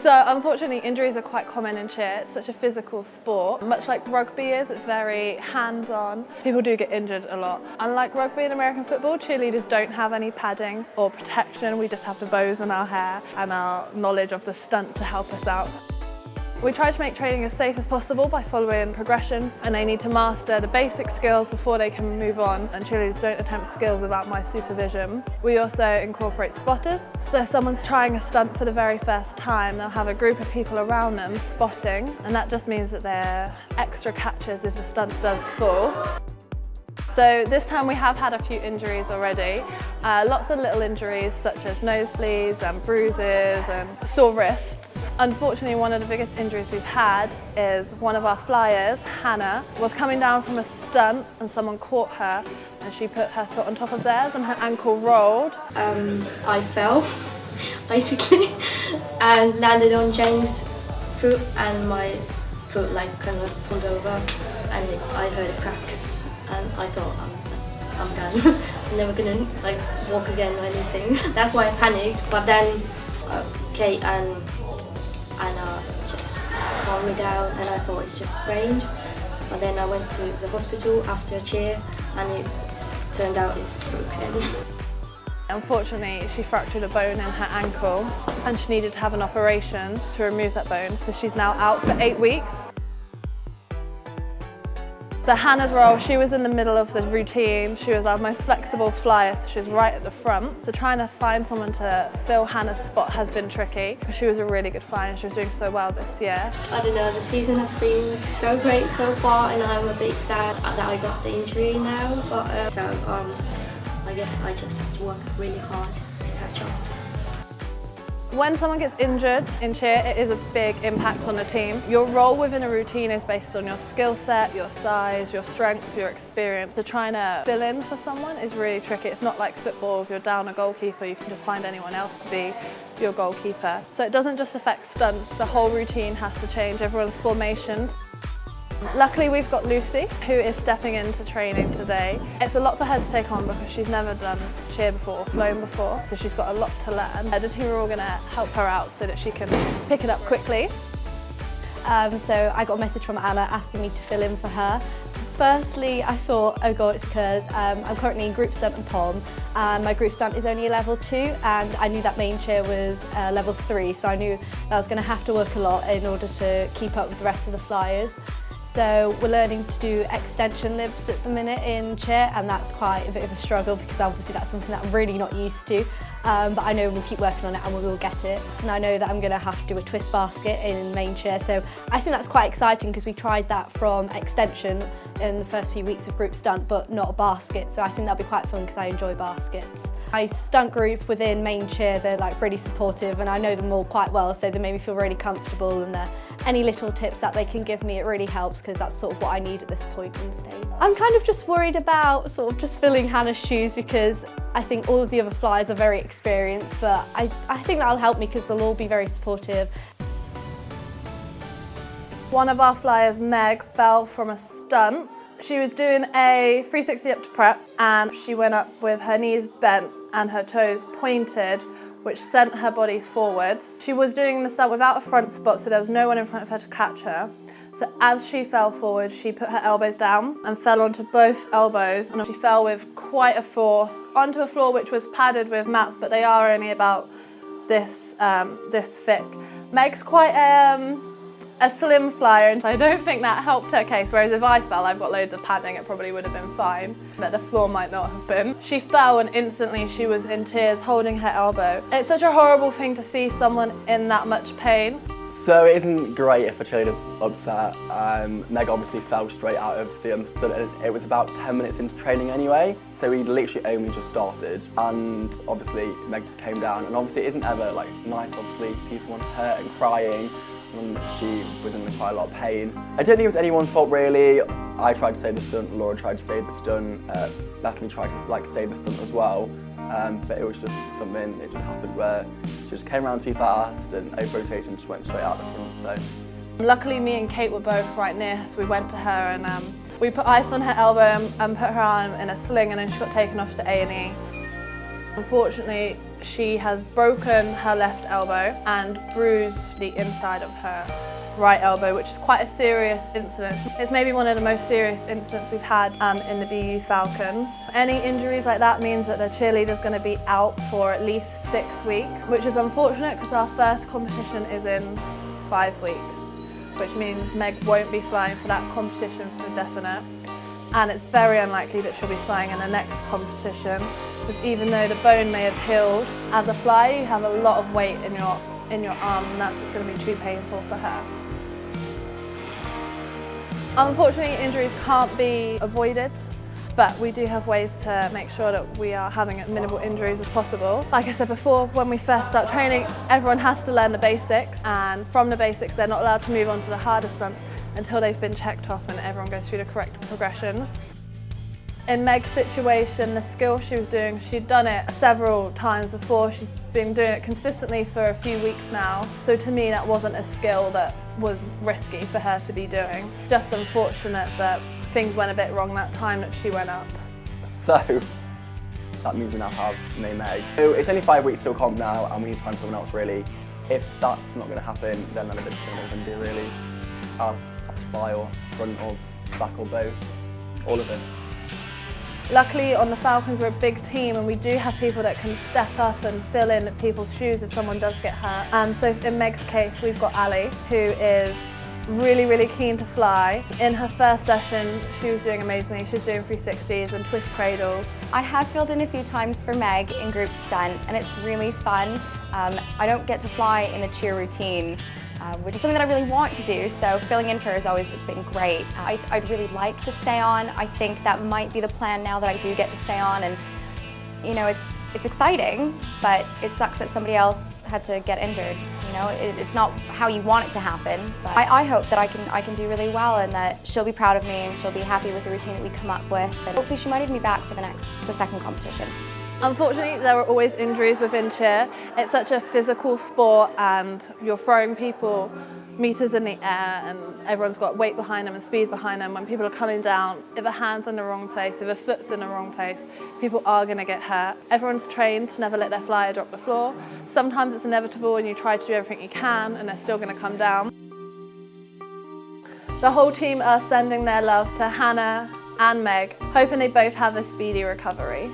So unfortunately injuries are quite common in cheer. It's such a physical sport. Much like rugby is, it's very hands-on. People do get injured a lot. Unlike rugby and American football, cheerleaders don't have any padding or protection. We just have the bows in our hair and our knowledge of the stunt to help us out. We try to make training as safe as possible by following progressions, and they need to master the basic skills before they can move on, and cheerleaders don't attempt skills without my supervision. We also incorporate spotters, so if someone's trying a stunt for the very first time, they'll have a group of people around them spotting, and that just means that they're extra catchers if the stunt does fall. So this time we have had a few injuries already, lots of little injuries such as nosebleeds and bruises and sore wrists. Unfortunately, one of the biggest injuries we've had is one of our flyers, Hannah, was coming down from a stunt and someone caught her and she put her foot on top of theirs and her ankle rolled. I fell, basically, and landed on Jane's foot and my foot kind of pulled over and I heard a crack and I thought I'm done. I'm never gonna walk again or anything. That's why I panicked, but then Kate and Anna just calmed me down and I thought it's just sprained. But then I went to the hospital after a cheer and it turned out it's broken. Unfortunately, she fractured a bone in her ankle and she needed to have an operation to remove that bone, so she's now out for 8 weeks. So Hannah's role, she was in the middle of the routine. She was our most flexible flyer, so she was right at the front. So trying to find someone to fill Hannah's spot has been tricky, because she was a really good flyer and she was doing so well this year. I don't know, the season has been so great so far and I'm a bit sad that I got the injury now, but I guess I just have to work really hard to catch up. When someone gets injured in cheer, it is a big impact on the team. Your role within a routine is based on your skill set, your size, your strength, your experience. So trying to fill in for someone is really tricky. It's not like football, if you're down a goalkeeper, you can just find anyone else to be your goalkeeper. So it doesn't just affect stunts, the whole routine has to change, everyone's formation. Luckily we've got Lucy, who is stepping into training today. It's a lot for her to take on because she's never done cheer before or flown before, so she's got a lot to learn. The team are all going to help her out so that she can pick it up quickly. So I got a message from Anna asking me to fill in for her. Firstly, I thought, oh god, it's because I'm currently in group stunt and pom, and my group stunt is only a level 2, and I knew that main cheer was level 3, so I knew that I was going to have to work a lot in order to keep up with the rest of the flyers. So we're learning to do extension libs at the minute in cheer, and that's quite a bit of a struggle because obviously that's something that I'm really not used to. But I know we'll keep working on it and we will get it. And I know that I'm going to have to do a twist basket in main cheer, so I think that's quite exciting because we tried that from extension in the first few weeks of group stunt, but not a basket, so I think that'll be quite fun because I enjoy baskets. My stunt group within main cheer, they're really supportive and I know them all quite well, so they make me feel really comfortable, and any little tips that they can give me, it really helps because that's sort of what I need at this point in the stage. I'm kind of just worried about just filling Hannah's shoes because I think all of the other flyers are very experienced, but I think that'll help me because they'll all be very supportive. One of our flyers, Meg, fell from a stunt. She was doing a 360 up to prep and she went up with her knees bent and her toes pointed, which sent her body forwards. She was doing the stunt without a front spot, so there was no one in front of her to catch her. So as she fell forward, she put her elbows down and fell onto both elbows, and she fell with quite a force onto a floor which was padded with mats, but they are only about this thick. Meg's quite a slim flyer, and I don't think that helped her case, whereas if I fell, I've got loads of padding, it probably would have been fine, but the floor might not have been. She fell and instantly she was in tears, holding her elbow. It's such a horrible thing to see someone in that much pain. So it isn't great if a cheerleader's upset. Meg obviously fell straight out of the stunt. It was about 10 minutes into training anyway, so we literally only just started, and obviously Meg just came down, and obviously it isn't ever nice obviously to see someone hurt and crying. And she was in quite a lot of pain. I don't think it was anyone's fault really. I tried to save the stunt, Laura tried to save the stunt, Bethany tried to save the stunt as well. But it was just something, it just happened where she just came around too fast and over-rotated and just went straight out the front. So. Luckily me and Kate were both right near, so we went to her and we put ice on her elbow and put her arm in a sling, and then she got taken off to A&E. Unfortunately, she has broken her left elbow and bruised the inside of her right elbow, which is quite a serious incident. It's maybe one of the most serious incidents we've had in the BU Falcons. Any injuries like that means that the cheerleader's going to be out for at least 6 weeks, which is unfortunate because our first competition is in 5 weeks, which means Meg won't be flying for that competition for definite. And it's very unlikely that she'll be flying in the next competition, because even though the bone may have healed, as a flyer you have a lot of weight in your arm, and that's just going to be too painful for her. Unfortunately, injuries can't be avoided, but we do have ways to make sure that we are having as minimal injuries as possible. Like I said before, when we first start training, everyone has to learn the basics, and from the basics they're not allowed to move on to the harder stunts until they've been checked off and everyone goes through the correct progressions. In Meg's situation, the skill she was doing, she'd done it several times before. She's been doing it consistently for a few weeks now. So to me, that wasn't a skill that was risky for her to be doing. Just unfortunate that things went a bit wrong that time that she went up. So, that means we now have no Meg. So it's only 5 weeks till comp now, and we need to find someone else really. If that's not going to happen, then none of it's going to be really. I'll have to fly or front or back or both, all of it. Luckily on the Falcons we're a big team and we do have people that can step up and fill in people's shoes if someone does get hurt. So in Meg's case we've got Ali, who is really keen to fly. In her first session she was doing amazingly. She was doing 360s and twist cradles. I have filled in a few times for Meg in group stunt and it's really fun. I don't get to fly in the cheer routine, which is something that I really want to do, so filling in for her has always been great. I'd really like to stay on. I think that might be the plan now that I do get to stay on, and you know, it's exciting, but it sucks that somebody else had to get injured. You know, it's not how you want it to happen, but I hope that I can do really well and that she'll be proud of me and she'll be happy with the routine that we come up with, and hopefully she might even be back for the second competition. Unfortunately, there are always injuries within cheer. It's such a physical sport and you're throwing people meters in the air and everyone's got weight behind them and speed behind them. When people are coming down, if a hand's in the wrong place, if a foot's in the wrong place, people are going to get hurt. Everyone's trained to never let their flyer drop the floor. Sometimes it's inevitable and you try to do everything you can and they're still going to come down. The whole team are sending their love to Hannah and Meg, hoping they both have a speedy recovery.